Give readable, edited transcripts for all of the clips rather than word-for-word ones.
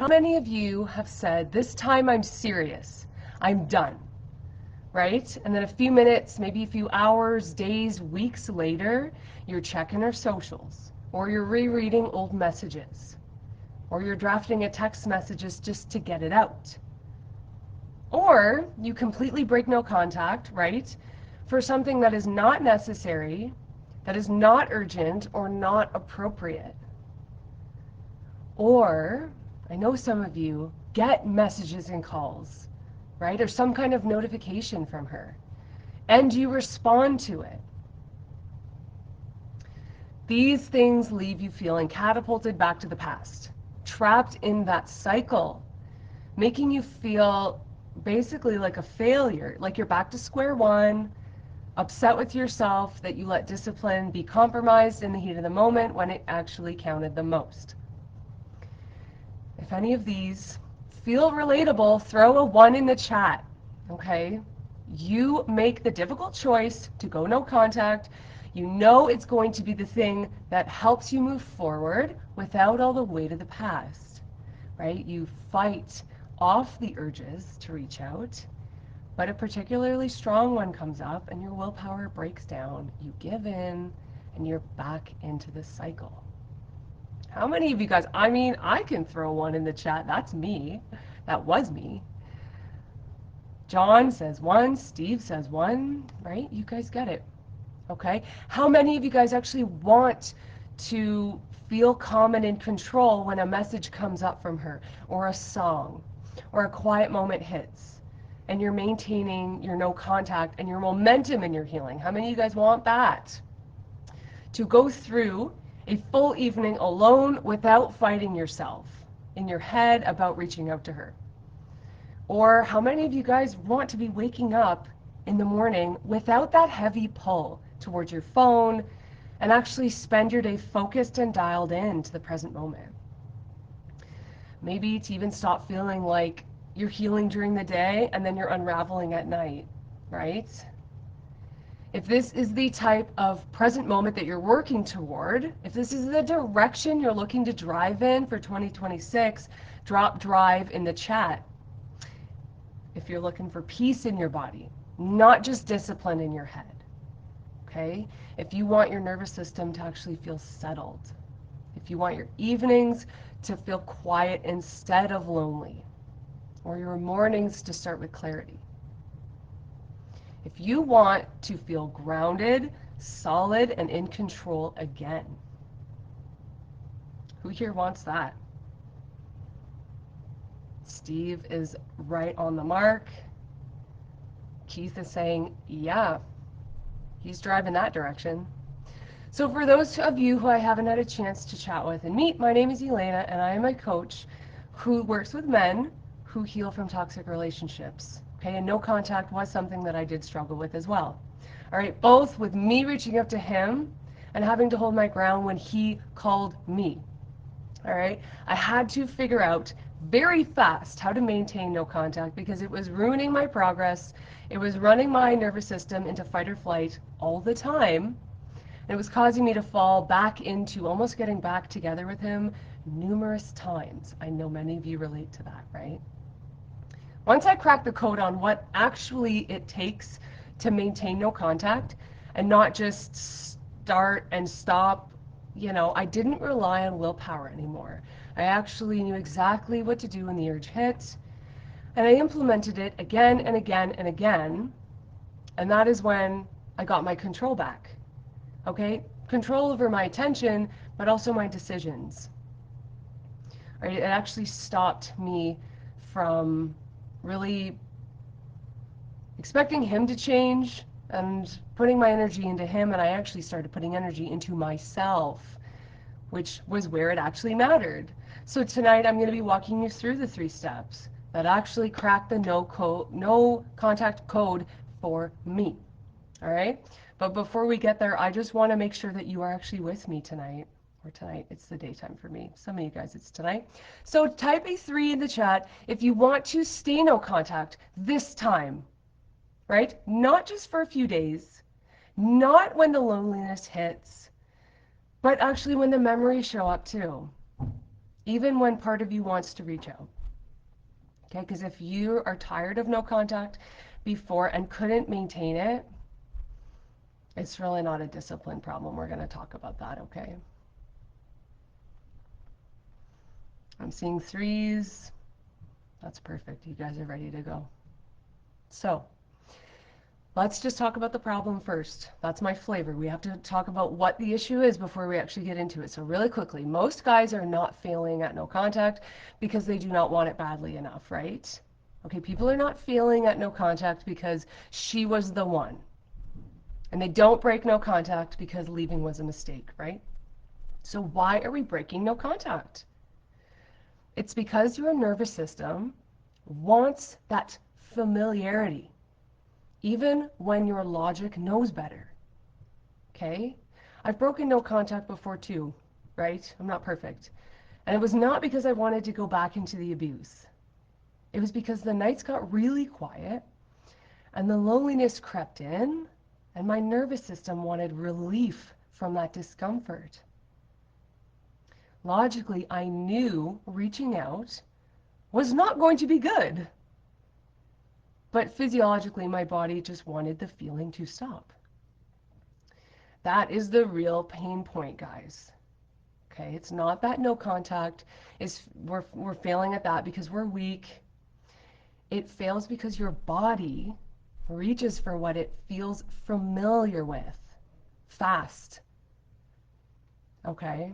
many of you have said, this time I'm serious, I'm done, right? And then a few minutes, maybe a few hours, days, weeks later, you're checking her socials, or you're rereading old messages, or you're drafting a text messages just to get it out. Or you completely break no contact, right, for something that is not necessary, that is not urgent, or not appropriate. Or, I know some of you get messages and calls, right, or some kind of notification from her, and you respond to it. These things leave you feeling catapulted back to the past, trapped in that cycle, making you feel basically like a failure, like you're back to square one, upset with yourself that you let discipline be compromised in the heat of the moment when it actually counted the most. If any of these feel relatable, throw a 1 in the chat, okay? You make the difficult choice to go no contact. You know it's going to be the thing that helps you move forward without all the weight of the past, right? You fight off the urges to reach out, but a particularly strong one comes up and your willpower breaks down. You give in and you're back into the cycle. How many of you guys, I mean, I can throw 1 in the chat. That's me. That was me. John says 1, Steve says 1, right? You guys get it. Okay. How many of you guys actually want to feel calm and in control when a message comes up from her, or a song, or a quiet moment hits, and you're maintaining your no contact and your momentum in your healing? How many of you guys want that? To go through a full evening alone without fighting yourself in your head about reaching out to her? Or how many of you guys want to be waking up in the morning without that heavy pull towards your phone and actually spend your day focused and dialed in to the present moment? Maybe to even stop feeling like you're healing during the day and then you're unraveling at night, right? If this is the type of present moment that you're working toward, if this is the direction you're looking to drive in for 2026, drop drive in the chat. If you're looking for peace in your body, not just discipline in your head, okay? If you want your nervous system to actually feel settled, if you want your evenings to feel quiet instead of lonely, or your mornings to start with clarity. If you want to feel grounded, solid, and in control again. Who here wants that? Steve is right on the mark. Keith is saying, yeah, he's driving that direction. So for those of you who I haven't had a chance to chat with and meet, my name is Elena, and I am a coach who works with men who heal from toxic relationships. Okay, and no contact was something that I did struggle with as well. All right, both with me reaching out to him and having to hold my ground when he called me. All right, I had to figure out very fast how to maintain no contact because it was ruining my progress. It was running my nervous system into fight or flight all the time. And it was causing me to fall back into almost getting back together with him numerous times. I know many of you relate to that, right? Once I cracked the code on what actually it takes to maintain no contact and not just start and stop, you know, I didn't rely on willpower anymore. I actually knew exactly what to do when the urge hit, and I implemented it again and again and again, and that is when I got my control back. Okay? Control over my attention, but also my decisions. Right? It actually stopped me from really expecting him to change and putting my energy into him, and I actually started putting energy into myself, which was where it actually mattered. So tonight I'm going to be walking you through the 3 steps that actually crack the no contact code for me. All right? But before we get there, I just want to make sure that you are actually with me tonight. Or tonight, it's the daytime for me. Some of you guys, it's tonight. So type a 3 in the chat if you want to stay no contact this time, right? Not just for a few days, not when the loneliness hits, but actually when the memories show up too. even when part of you wants to reach out. Okay, because if you are tired of no contact before and couldn't maintain it, it's really not a discipline problem. We're going to talk about that, okay? I'm seeing threes. That's perfect. You guys are ready to go. So let's just talk about the problem first. That's my flavor. We have to talk about what the issue is before we actually get into it. So really quickly, most guys are not failing at no contact because they do not want it badly enough, right? Okay, people are not failing at no contact because she was the one. And they don't break no contact because leaving was a mistake, right? So why are we breaking no contact? It's because your nervous system wants that familiarity, even when your logic knows better. Okay? I've broken no contact before too, right? I'm not perfect. And it was not because I wanted to go back into the abuse. It was because the nights got really quiet and the loneliness crept in, and my nervous system wanted relief from that discomfort. Logically, I knew reaching out was not going to be good. But physiologically, my body just wanted the feeling to stop. That is the real pain point, guys. Okay, it's not that no contact is we're failing at that because we're weak. It fails because your body reaches for what it feels familiar with fast. Okay?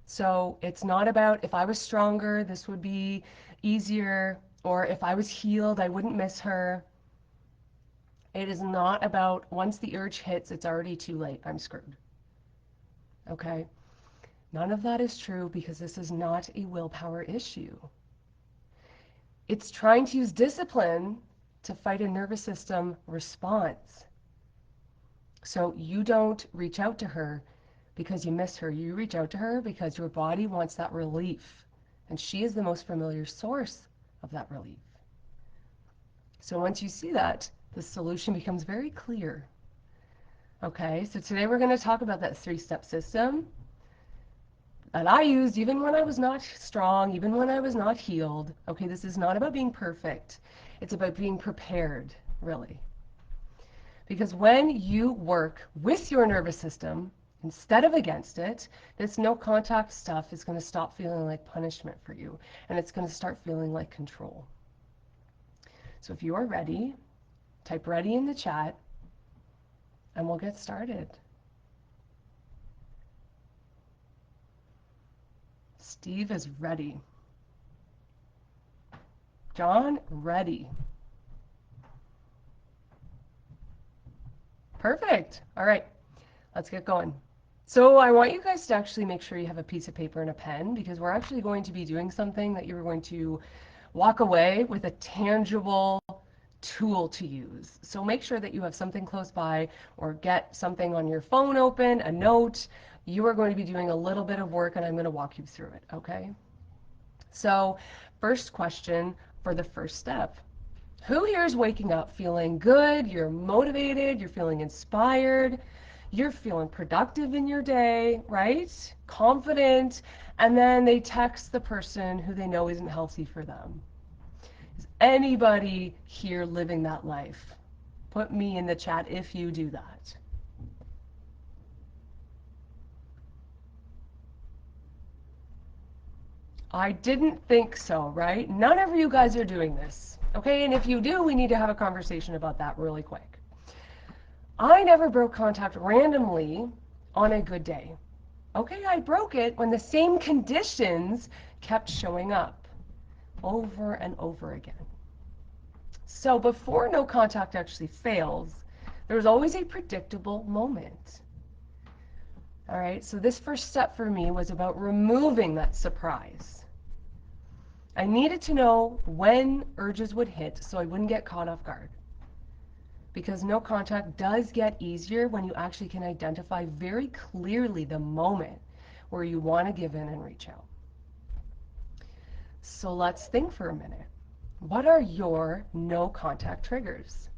So it's not about if I was stronger, this would be easier, or if I was healed, I wouldn't miss her. It is not about once the urge hits, it's already too late. I'm screwed. Okay? None of that is true because this is not a willpower issue. It's trying to use discipline to fight a nervous system response. So you don't reach out to her because you miss her. You reach out to her because your body wants that relief. And she is the most familiar source of that relief. So once you see that, the solution becomes very clear. Okay, so today we're going to talk about that three-step system that I used even when I was not strong, even when I was not healed. Okay, this is not about being perfect. It's about being prepared, really. Because when you work with your nervous system instead of against it, this no contact stuff is going to stop feeling like punishment for you, and it's going to start feeling like control. So if you are ready, type ready in the chat, and we'll get started. Steve is ready. John, ready. Perfect. All right, let's get going. So I want you guys to actually make sure you have a piece of paper and a pen because we're actually going to be doing something that you're going to walk away with a tangible tool to use. So make sure that you have something close by or get something on your phone open, a note. You are going to be doing a little bit of work and I'm going to walk you through it, okay? So first question for the first step. Who here is waking up feeling good, you're motivated, you're feeling inspired, you're feeling productive in your day, right? Confident, and then they text the person who they know isn't healthy for them. Is anybody here living that life? Put me in the chat if you do that. I didn't think so, right? None of you guys are doing this. Okay, and if you do, we need to have a conversation about that really quick. I never broke contact randomly on a good day. Okay, I broke it when the same conditions kept showing up over and over again. So before no contact actually fails, there's always a predictable moment. All right, so this first step for me was about removing that surprise. I needed to know when urges would hit so I wouldn't get caught off guard. Because no contact does get easier when you actually can identify very clearly the moment where you want to give in and reach out. So let's think for a minute. What are your no contact triggers?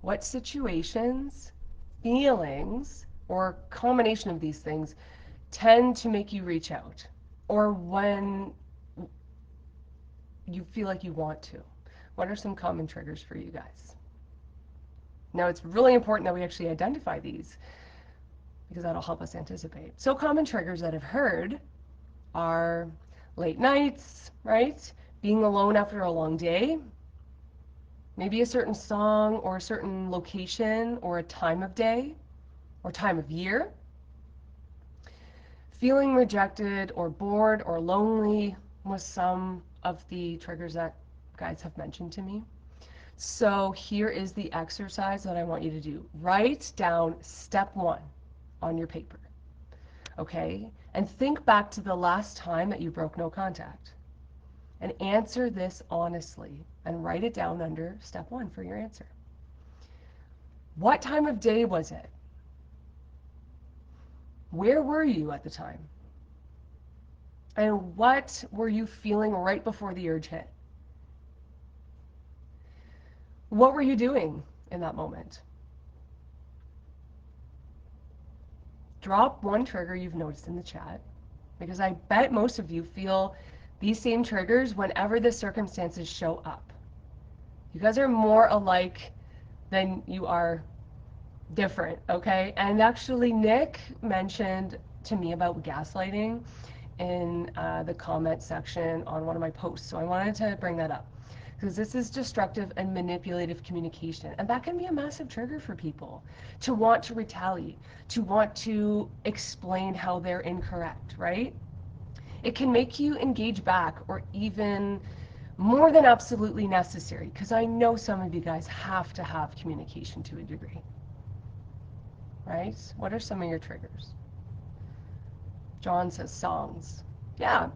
What situations, feelings, or combination of these things tend to make you reach out? or when you feel like you want to? What are some common triggers for you guys? Now, it's really important that we actually identify these because that'll help us anticipate. So common triggers that I've heard are late nights, right? Being alone after a long day, maybe a certain song or a certain location or a time of day or time of year, feeling rejected or bored or lonely was some of the triggers that guys have mentioned to me. So here is the exercise that I want you to do. Write down step 1 on your paper, okay? And think back to the last time that you broke no contact. And answer this honestly and write it down under step 1 for your answer. What time of day was it? Where were you at the time? And what were you feeling right before the urge hit? What were you doing in that moment? Drop one trigger you've noticed in the chat, because I bet most of you feel these same triggers whenever the circumstances show up. You guys are more alike than you are different, okay? And actually, Nick mentioned to me about gaslighting in the comment section on one of my posts. So I wanted to bring that up because this is destructive and manipulative communication. And that can be a massive trigger for people to want to retaliate, to want to explain how they're incorrect, right? It can make you engage back or even more than absolutely necessary, because I know some of you guys have to have communication to a degree, right? What are some of your triggers? John says songs. Yeah,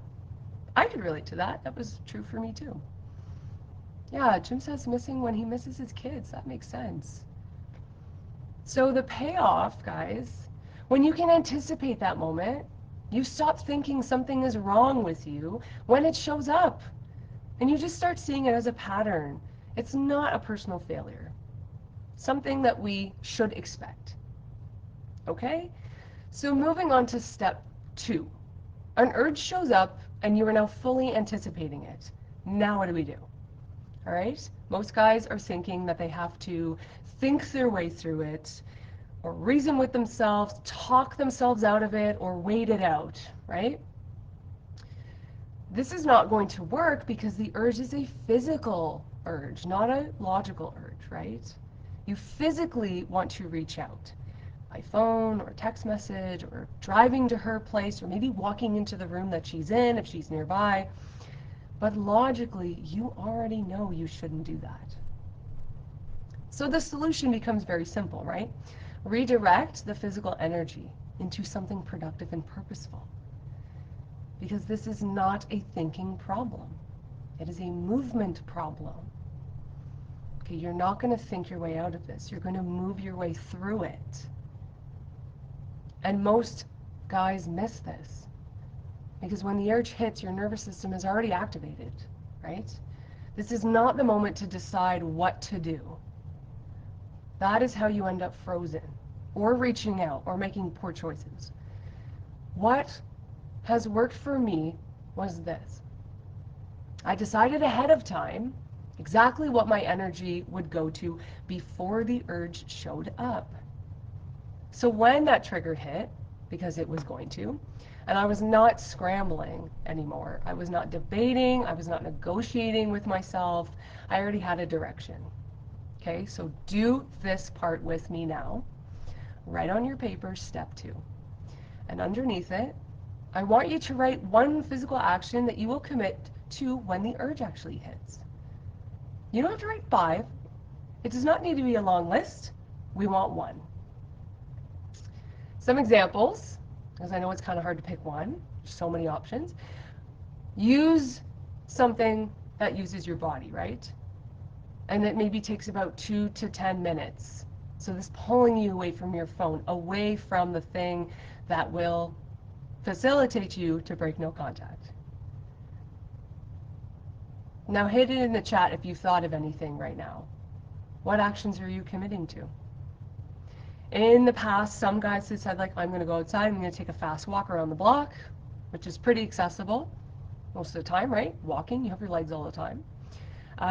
I could relate to that. That was true for me too. Yeah, Jim says missing when he misses his kids. That makes sense. So the payoff, guys, when you can anticipate that moment, you stop thinking something is wrong with you when it shows up. And you just start seeing it as a pattern. It's not a personal failure. Something that we should expect. Okay? So moving on to step 2. An urge shows up and you are now fully anticipating it. Now what do we do? All right? Most guys are thinking that they have to think their way through it or reason with themselves, talk themselves out of it, or wait it out, right? This is not going to work because the urge is a physical urge, not a logical urge, right? You physically want to reach out by phone or text message or driving to her place or maybe walking into the room that she's in if she's nearby. But logically, you already know you shouldn't do that. So the solution becomes very simple, right? Redirect the physical energy into something productive and purposeful. Because this is not a thinking problem. It is a movement problem. Okay, you're not going to think your way out of this. You're going to move your way through it. And most guys miss this. Because when the urge hits, your nervous system is already activated, right? This is not the moment to decide what to do. That is how you end up frozen, or reaching out, or making poor choices. What has worked for me was this. I decided ahead of time exactly what my energy would go to before the urge showed up. So when that trigger hit, because it was going to, and I was not scrambling anymore, I was not debating, I was not negotiating with myself, I already had a direction. Okay, so do this part with me now. Write on your paper step 2. And underneath it, I want you to write one physical action that you will commit to when the urge actually hits. You don't have to write 5. It does not need to be a long list. We want 1. Some examples, because I know it's kind of hard to pick one. There's so many options. Use something that uses your body, right? And it maybe takes about 2 to 10 minutes. So this pulling you away from your phone, away from the thing that will facilitate you to break no contact. Now hit it in the chat if you've thought of anything right now. What actions are you committing to? In the past, some guys have said, like, I'm going to go outside, I'm going to take a fast walk around the block. which is pretty accessible most of the time, right? Walking, you have your legs all the time.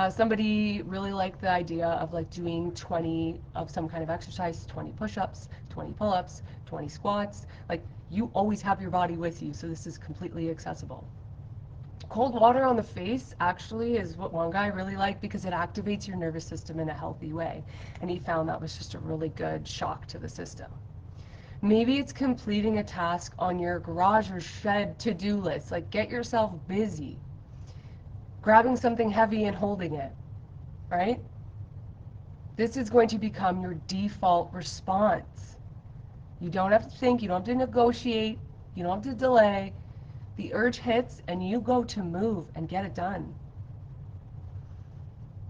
Somebody really liked the idea of like doing 20 of some kind of exercise, 20 push-ups, 20 pull-ups, 20 squats. Like you always have your body with you, so this is completely accessible. Cold water on the face actually is what one guy really liked because it activates your nervous system in a healthy way. And he found that was just a really good shock to the system. Maybe it's completing a task on your garage or shed to-do list. Like get yourself busy. Grabbing something heavy and holding it, right? This is going to become your default response. You don't have to think, you don't have to negotiate, you don't have to delay. The urge hits and you go to move and get it done.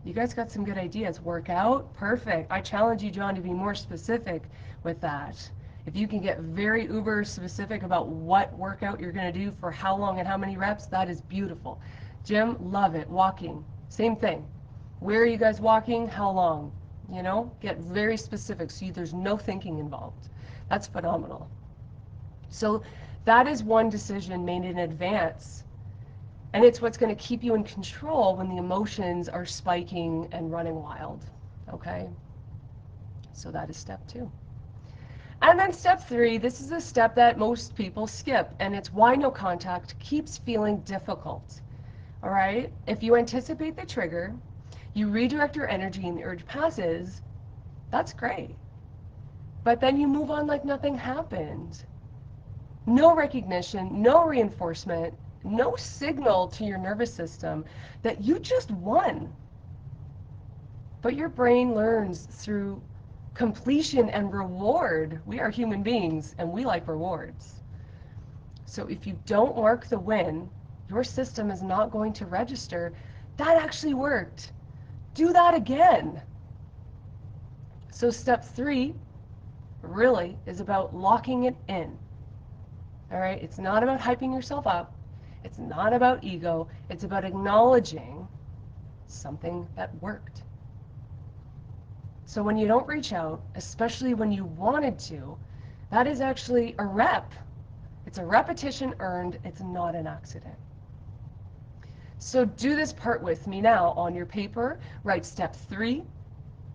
You guys got some good ideas. Workout, perfect. I challenge you, John, to be more specific with that. If you can get very uber specific about what workout you're going to do for how long and how many reps, that is beautiful. Gym, love it. Walking, same thing. Where are you guys walking? How long? You know, get very specific so there's no thinking involved. That's phenomenal. So that is one decision made in advance. And it's what's going to keep you in control when the emotions are spiking and running wild. Okay? So that is step 2. And then step 3, this is a step that most people skip, and it's why no contact keeps feeling difficult. All right? If you anticipate the trigger, you redirect your energy and the urge passes, that's great. But then you move on like nothing happened. No recognition, no reinforcement, no signal to your nervous system that you just won. But your brain learns through completion and reward. We are human beings and we like rewards. So if you don't mark the win, your system is not going to register. That actually worked. Do that again. So step 3 really is about locking it in. All right? It's not about hyping yourself up. It's not about ego. It's about acknowledging something that worked. So when you don't reach out, especially when you wanted to, that is actually a rep. It's a repetition earned. It's not an accident. So do this part with me now. On your paper, write step 3,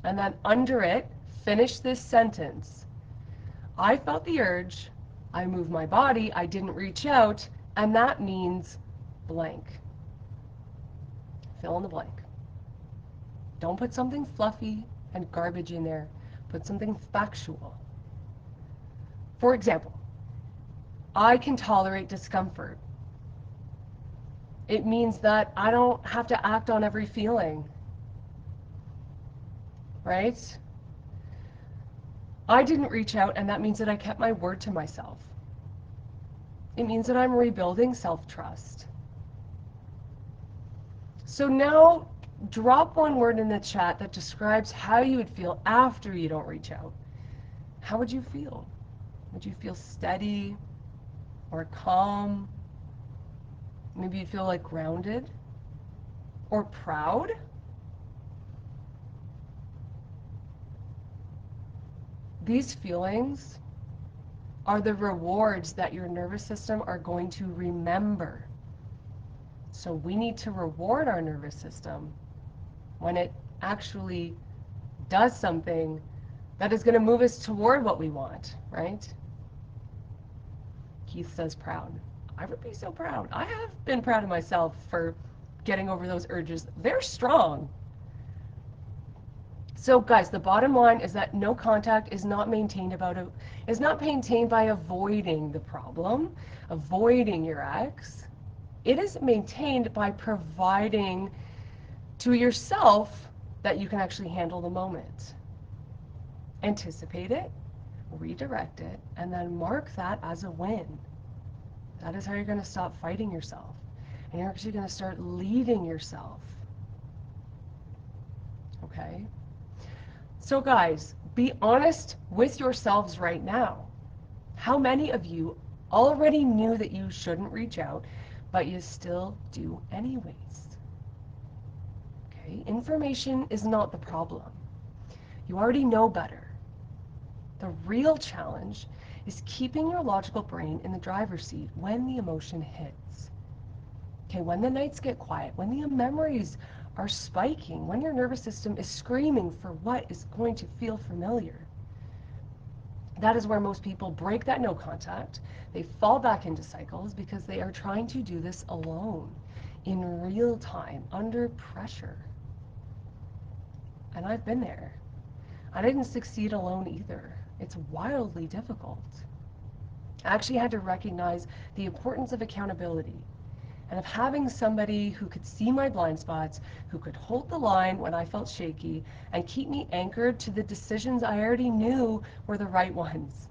and then under it, finish this sentence. I felt the urge. I moved my body. I didn't reach out. And that means blank. Fill in the blank. Don't put something fluffy and garbage in there. Put something factual. For example, I can tolerate discomfort. It means that I don't have to act on every feeling, right? I didn't reach out, and that means that I kept my word to myself. It means that I'm rebuilding self-trust. So now drop one word in the chat that describes how you would feel after you don't reach out. How would you feel? Would you feel steady or calm? Maybe you'd feel like grounded or proud? These feelings are the rewards that your nervous system are going to remember. So we need to reward our nervous system when it actually does something that is going to move us toward what we want, right? Keith says proud. I would be so proud. I have been proud of myself for getting over those urges. They're strong. So guys, the bottom line is that no contact is not maintained by avoiding the problem, avoiding your ex. It is maintained by providing to yourself that you can actually handle the moment. Anticipate it, redirect it, and then mark that as a win. That is how you're going to stop fighting yourself. And you're actually going to start leading yourself. Okay? So guys, be honest with yourselves right now. How many of you already knew that you shouldn't reach out, but you still do anyways? Okay? Information is not the problem. You already know better. The real challenge is keeping your logical brain in the driver's seat when the emotion hits. Okay, when the nights get quiet, when the memories are spiking, when your nervous system is screaming for what is going to feel familiar. That is where most people break that no contact. They fall back into cycles because they are trying to do this alone, in real time, under pressure. And I've been there. I didn't succeed alone either. It's wildly difficult. I actually had to recognize the importance of accountability and of having somebody who could see my blind spots, who could hold the line when I felt shaky, and keep me anchored to the decisions I already knew were the right ones.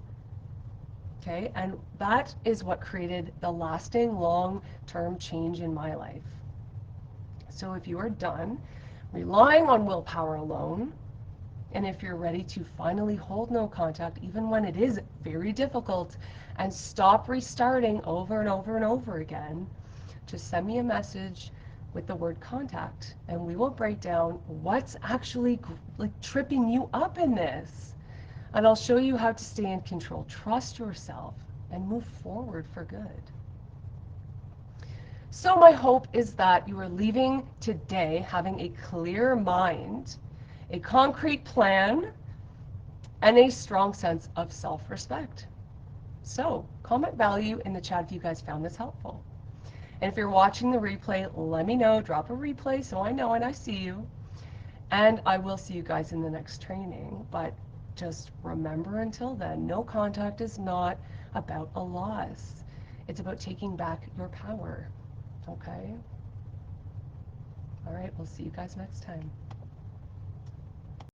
Okay, and that is what created the lasting long-term change in my life. So if you are done relying on willpower alone, and if you're ready to finally hold no contact, even when it is very difficult, and stop restarting over and over and over again, just send me a message with the word contact, and we will break down what's actually like tripping you up in this. And I'll show you how to stay in control, trust yourself, and move forward for good. So my hope is that you are leaving today having a clear mind, a concrete plan, and a strong sense of self-respect. So comment value in the chat if you guys found this helpful. And if you're watching the replay, let me know. Drop a replay so I know and I see you. And I will see you guys in the next training. But just remember until then, no contact is not about a loss. It's about taking back your power. Okay? All right, we'll see you guys next time.